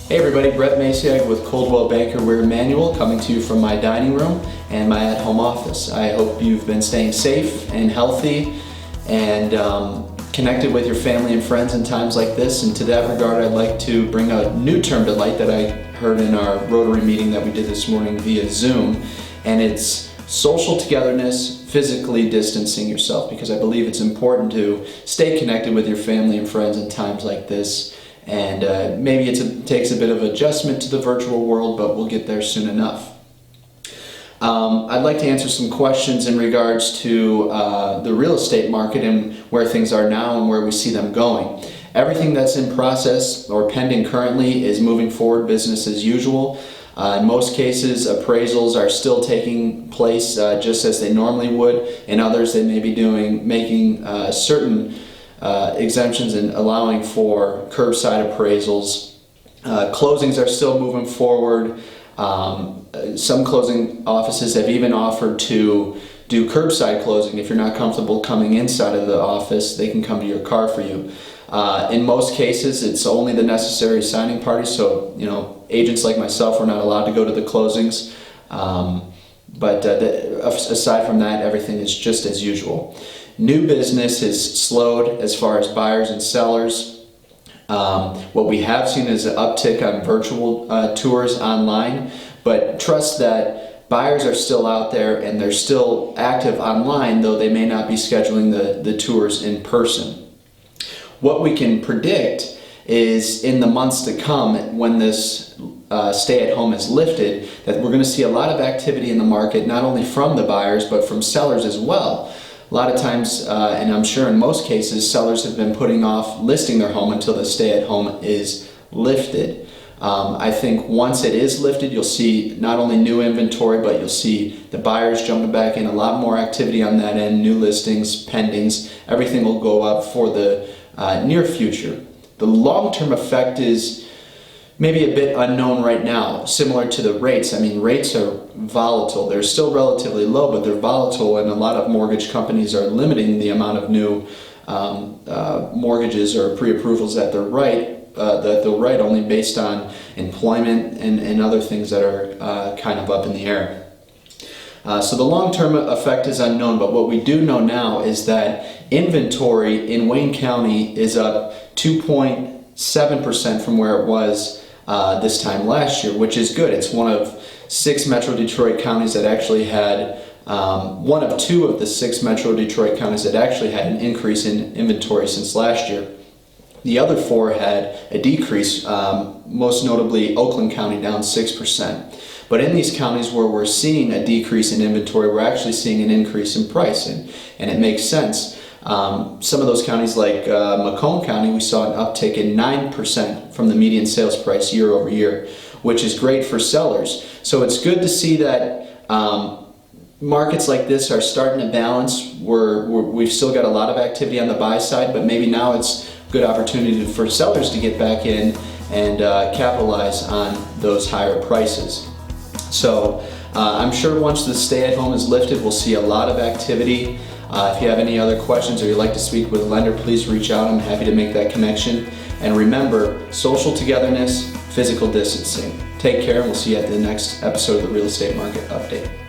Hey everybody, Brett Masiak with Coldwell Banker Weir Manual coming to you from my dining room and my at-home office. I hope you've been staying safe and healthy and connected with your family and friends in times like this. And to that regard, I'd like to bring a new term to light that I heard in our Rotary meeting that we did this morning via Zoom, and it's social togetherness, physically distancing yourself, because I believe it's important to stay connected with your family and friends in times like this. And maybe it takes a bit of adjustment to the virtual world, but we'll get there soon enough. I'd like to answer some questions in regards to the real estate market and where things are now and where we see them going. Everything that's in process or pending currently is moving forward, business as usual. In most cases, appraisals are still taking place just as they normally would. In others, they may be making certain exemptions and allowing for curbside appraisals. Closings are still moving forward. Some closing offices have even offered to do curbside closing. If you're not comfortable coming inside of the office, they can come to your car for you. In most cases, it's only the necessary signing parties, so agents like myself are not allowed to go to the closings. But aside from that, everything is just as usual. New business has slowed as far as buyers and sellers. What we have seen is an uptick on virtual tours online, but trust that buyers are still out there and they're still active online, though they may not be scheduling the tours in person. What we can predict is in the months to come, when this stay-at-home is lifted, that we're going to see a lot of activity in the market, not only from the buyers, but from sellers as well. A lot of times, and I'm sure in most cases, sellers have been putting off listing their home until the stay-at-home is lifted. I think once it is lifted, you'll see not only new inventory, but you'll see the buyers jumping back in, a lot more activity on that end, new listings, pendings, everything will go up for the near future. The long-term effect is maybe a bit unknown right now, similar to the rates. I mean, rates are volatile. They're still relatively low, but they're volatile, and a lot of mortgage companies are limiting the amount of new mortgages or pre-approvals that they'll write only based on employment and other things that are kind of up in the air. So the long-term effect is unknown, but what we do know now is that inventory in Wayne County is up 2.7% from where it was this time last year, which is good. It's one of 6 Metro Detroit counties that actually had, one of 2 of the 6 Metro Detroit counties that actually had an increase in inventory since last year. The other 4 had a decrease, most notably Oakland County down 6%. But in these counties where we're seeing a decrease in inventory, we're actually seeing an increase in price, and it makes sense. Some of those counties like Macomb County, we saw an uptick in 9% from the median sales price year over year, which is great for sellers. So it's good to see that markets like this are starting to balance. We've still got a lot of activity on the buy side, but maybe now it's a good opportunity for sellers to get back in and capitalize on those higher prices. So I'm sure once the stay-at-home is lifted, we'll see a lot of activity. If you have any other questions or you'd like to speak with a lender, please reach out. I'm happy to make that connection. And remember, social togetherness, physical distancing. Take care, and we'll see you at the next episode of the Real Estate Market Update.